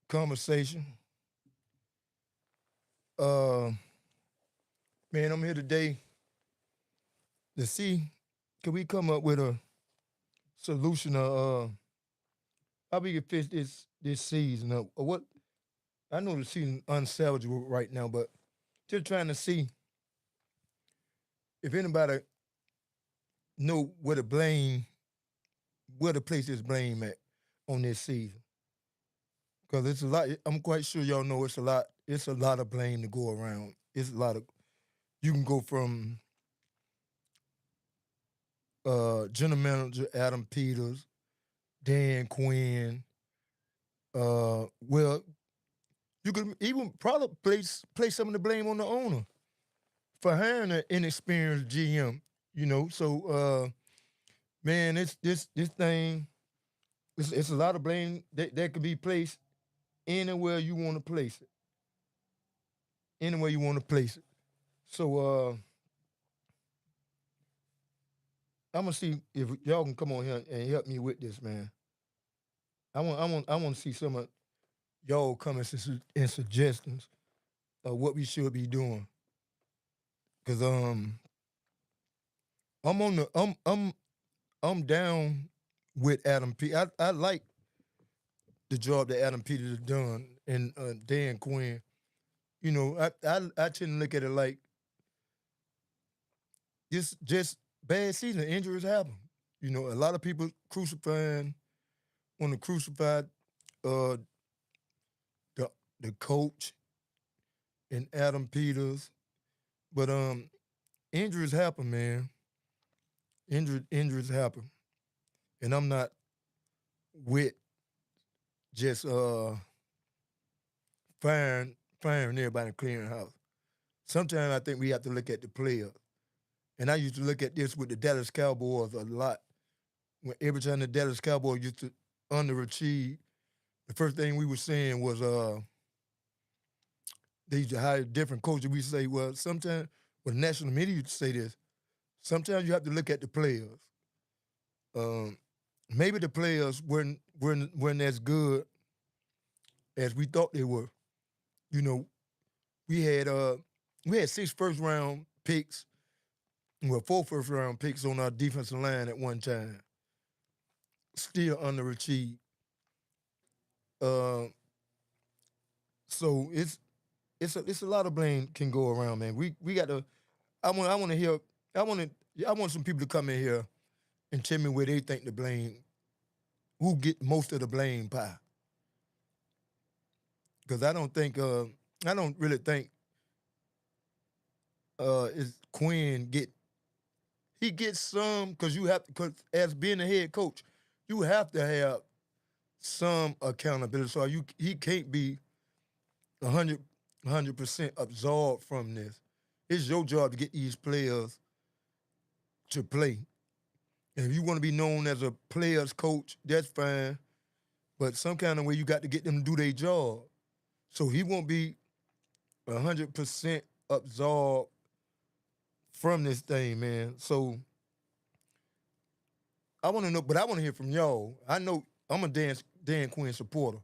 conversation. Uh, Man, I'm here today to see can we come up with a solution of how we can fix this season up. Or what I know the season unsalvageable right now, but just trying to see if anybody know where to place this blame at on this season. Because it's a lot. I'm quite sure y'all know it's a lot. It's a lot of blame to go around. It's a lot of you can go from general manager Adam Peters, Dan Quinn. Well, you could even probably place some of the blame on the owner for hiring an inexperienced GM. So man, it's this thing. It's a lot of blame that could be placed anywhere you want to place it. Anywhere you want to place it. So I'm gonna see if y'all can come on here and help me with this, man. I want to see some of y'all comments and suggestions of what we should be doing. Cause I'm on the I'm down with Adam P. I like the job that Adam Peters has done and Dan Quinn. I tend to look at it like just bad season. Injuries happen. A lot of people crucifying want to crucify uh the the coach and Adam Peters, but injuries happen, man. Injuries happen, and I'm not with just firing everybody and clearing house. Sometimes I think we have to look at the players. And I used to look at this with the Dallas Cowboys a lot. When every time the Dallas Cowboys used to underachieve, the first thing we were saying was they used to hire different coaches. We say, well, sometimes well, the national media used to say this. Sometimes you have to look at the players. Um, Maybe the players weren't as good as we thought they were. You know, we had uh we had 6 first round picks, well, 4 first round picks on our defensive line at one time. Still underachieved. Uh, so it's a lot of blame can go around, man. We got to. I want to hear. I want some people to come in here and tell me where they think the blame, who get most of the blame pie. Because I don't really think is Quinn get he gets some because you have because as being a head coach, you have to have some accountability. So he can't be 100% absorbed from this. It's your job to get these players to play. And if you want to be known as a players coach, that's fine. But some kind of way you got to get them to do their job. So he won't be 100% absorbed from this thing, man. So I want to know, but I want to hear from y'all. I know I'm a Dan Quinn supporter.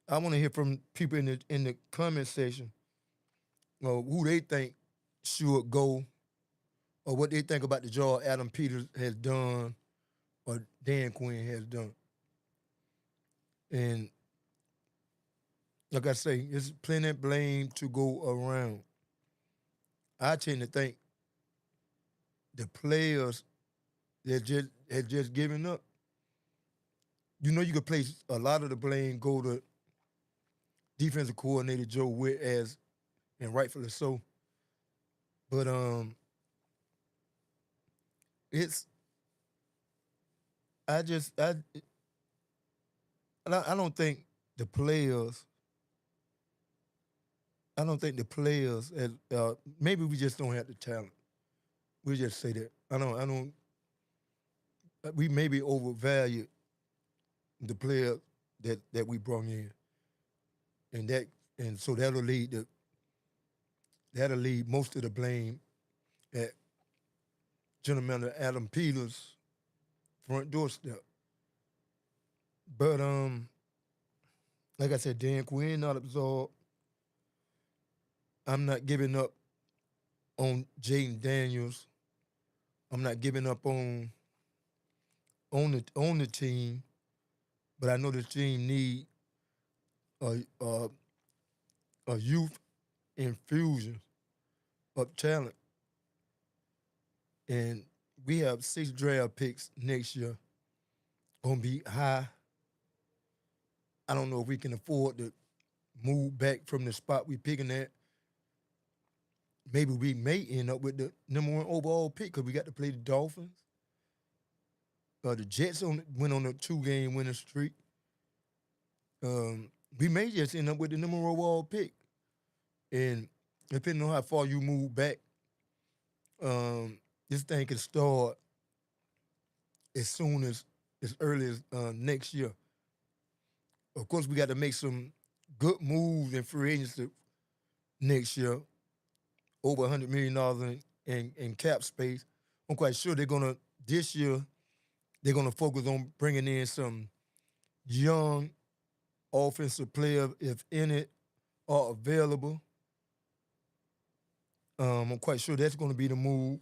I want to hear from people in the comment section who they think should go or what they think about the job Adam Peters has done or Dan Quinn has done. And like I say, there's plenty of blame to go around. I tend to think the players that just had just given up. You could place a lot of the blame go to defensive coordinator Joe Witt as and rightfully so. But it's I just I don't think the players I don't think the players maybe we just don't have the talent. We just say that. I don't we maybe overvalue the player that we brought in. And that and so that'll lead most of the blame at General Manager Adam Peters' front doorstep. But Like I said, Dan Quinn not absorbed. I'm not giving up on Jaden Daniels. I'm not giving up on the team, but I know the team need a a, a youth infusion of talent, and we have 6 draft picks next year. Gonna be high. I don't know if we can afford to move back from the spot we picking at. Maybe we may end up with the #1 overall pick because we got to play the Dolphins. The Jets went on a 2-game winning streak. We may just end up with the #1 overall pick, and depending on how far you move back, this thing can start as soon as early as next year. Of course, we got to make some good moves in free agency next year, over $100 million in cap space. I'm quite sure this year they're gonna focus on bringing in some young offensive players, if any are available. I'm quite sure that's gonna be the move.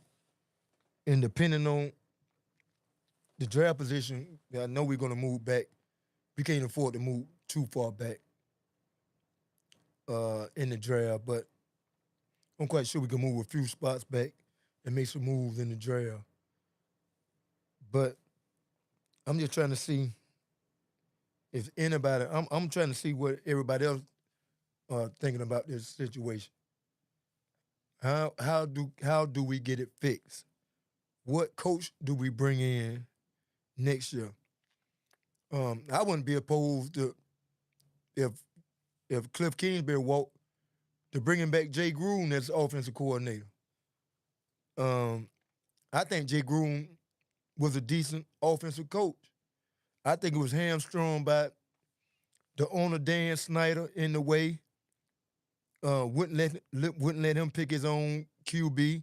And depending on the draft position, I know we're gonna move back. We can't afford to move too far back in the draft, but I'm quite sure we can move a few spots back and make some moves in the draft. But I'm just trying to see if anybody. I'm trying to see what everybody else thinking about this situation. How do we get it fixed? What coach do we bring in next year? I wouldn't be opposed to if Cliff Kingsbury walked to bringing back Jay Gruden as offensive coordinator. Um, I think Jay Gruden was a decent offensive coach. I think it was hamstrung by the owner Dan Snyder in the way. Wouldn't let him pick his own QB.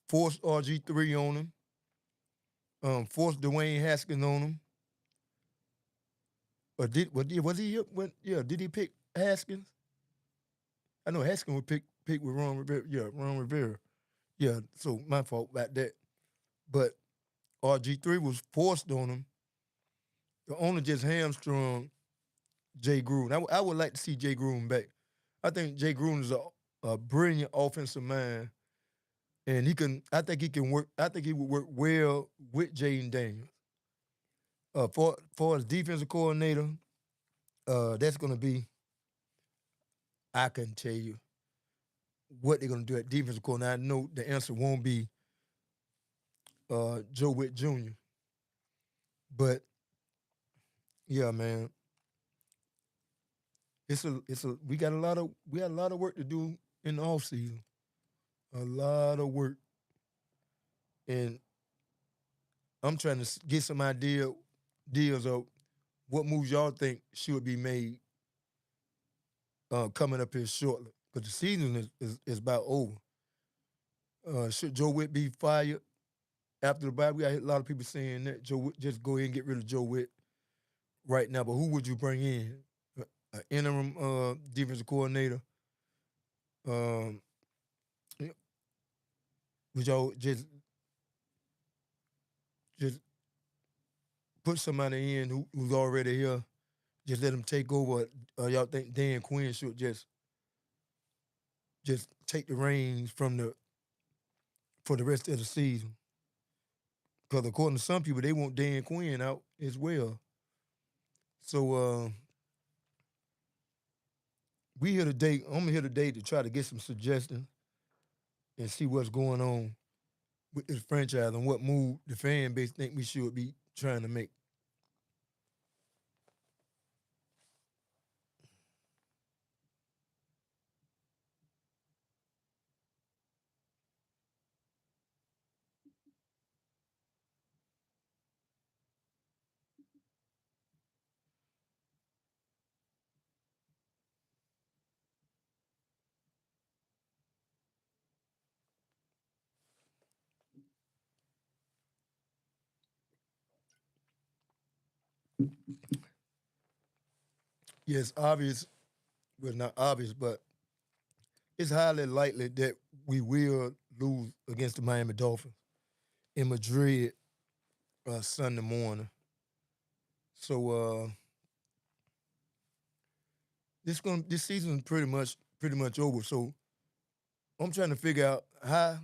Forced RG3 on him. Forced Dwayne Haskins on him. Or was he yeah, did he pick Haskins? I know Haskins was pick with Ron Rivera. Yeah, Ron Rivera. Yeah, so my fault about that. But RG3 was forced on him. The owner just hamstrung Jay Gruden. I would like to see Jay Gruden back. I think Jay Gruden is a brilliant offensive mind, and he can. I think he can work. I think he would work well with Jaden Daniels. For his defensive coordinator, that's going to be. I can tell you what they're going to do at defensive coordinator. I know the answer won't be Joe Witt Jr. But yeah, man, we got a lot of work to do in the offseason. A lot of work, and I'm trying to get some deals of what moves y'all think should be made coming up here shortly. Because the season is about over. Should Joe Witt be fired after the bye? We got a lot of people saying that Joe Witt, just go ahead and get rid of Joe Witt right now. But who would you bring in? An interim defensive coordinator? Um, yeah, would y'all just put somebody in who's already here? Just let him take over. Y'all think Dan Quinn should just take the reins for the rest of the season? Because according to some people, they want Dan Quinn out as well. So we here today. I'm here today to try to get some suggestions and see what's going on with this franchise and what move the fan base think we should be trying to make. Yes, obvious, well, not obvious, but it's highly likely that we will lose against the Miami Dolphins in Madrid Sunday morning. So this season's pretty much over. So I'm trying to figure out how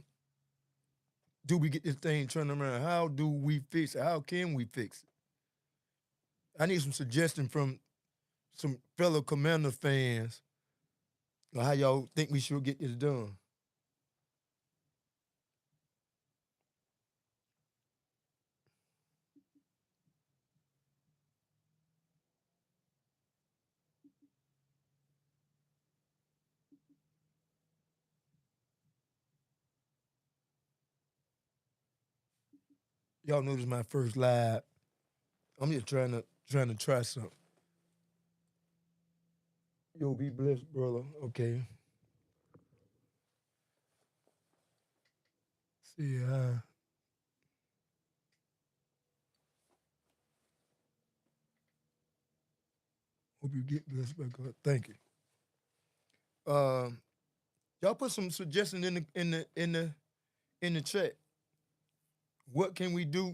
do we get this thing turned around? How do we fix it? How can we fix it? I need some suggestion from some fellow Commander fans on how y'all think we should get this done. Y'all know this is my first live. I'm just trying to try something. Yo, be blessed, brother. Okay. See, hope you get blessed by God. Thank you. Um, y'all put some suggestions in the chat. What can we do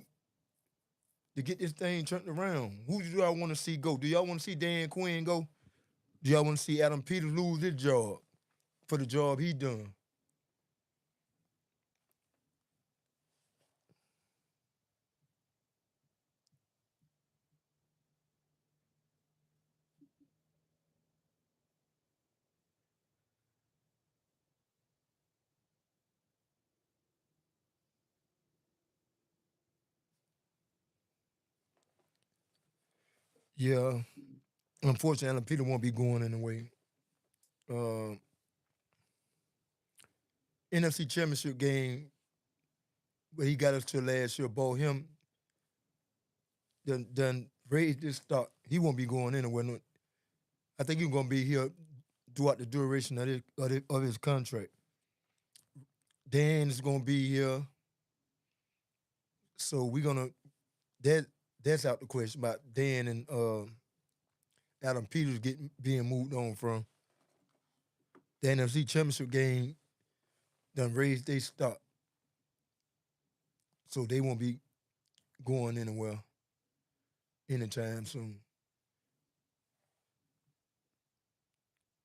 to get this thing turned around? Who do y'all want to see go? Do y'all want to see Dan Quinn go? Do y'all want to see Adam Peters lose his job for the job he done? Yeah. Unfortunately, Adam Peters won't be going anyway. Uh, NFC Championship game where he got us to last year, Bo him done raised this stock. He won't be going anywhere. No, I think he's gonna be here throughout the duration of his contract. Dan is gonna be here, so we're gonna that that's out the question about Dan and Adam Peters being moved on from the NFC Championship game. Done raised their stock, so they won't be going anywhere anytime soon.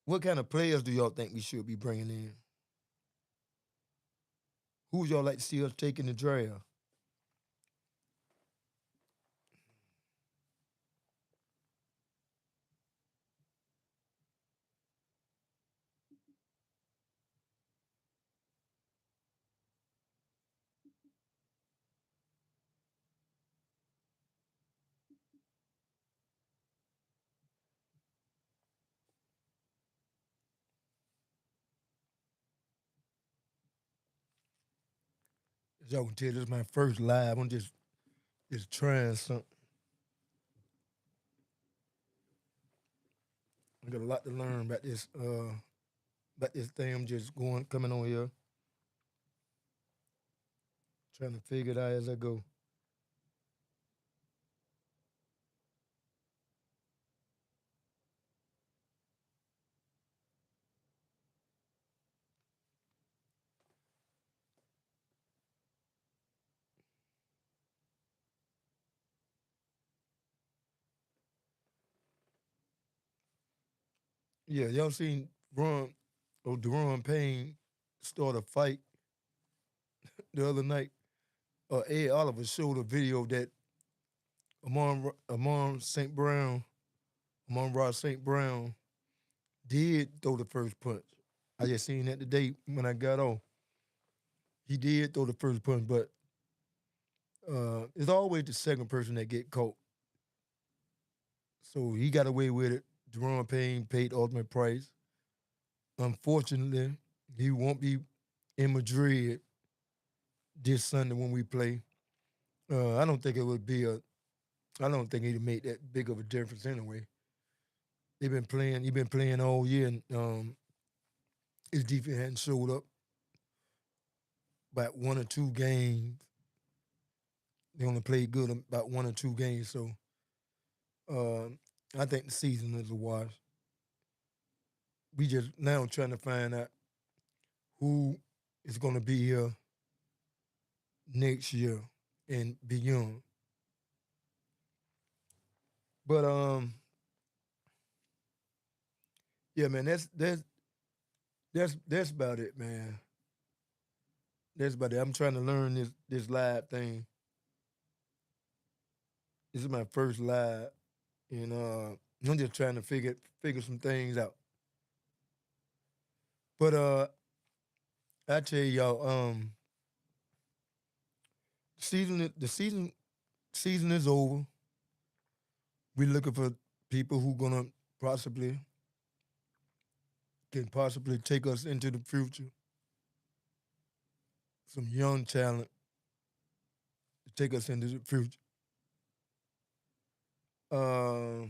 What kind of players do y'all think we should be bringing in? Who would y'all like to see us take in the draft? As y'all can tell, this is my first live. I'm just trying something. I got a lot to learn about this thing. I'm just coming on here, trying to figure it out as I go. Yeah, y'all seen Deron Payne start a fight the other night. Ed Oliver showed a video that Amon St. Brown, Amon Ross St. Brown did throw the first punch. I just seen that today when I got on. He did throw the first punch, but it's always the second person that get caught. So he got away with it. Deron Payne paid the ultimate price. Unfortunately, he won't be in Madrid this Sunday when we play. I don't think it would be a. I don't think he'd make that big of a difference anyway. They've been playing. He's been playing all year, and his defense hadn't showed up about one or two games. They only played good about one or two games, so I think the season is a wash. We just now trying to find out who is going to be here next year and beyond. But yeah, man, that's about it, man. That's about it. I'm trying to learn this live thing. This is my first live, and I'm just trying to figure some things out. But I tell y'all, the season is over. We're looking for people who gonna possibly can possibly take us into the future. Some young talent to take us into the future. Uh,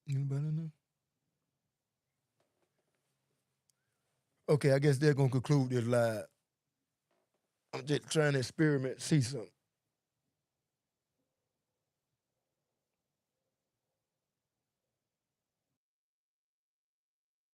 Anybody know? Okay, I guess they're gonna conclude this live. I'm just trying to experiment, see something.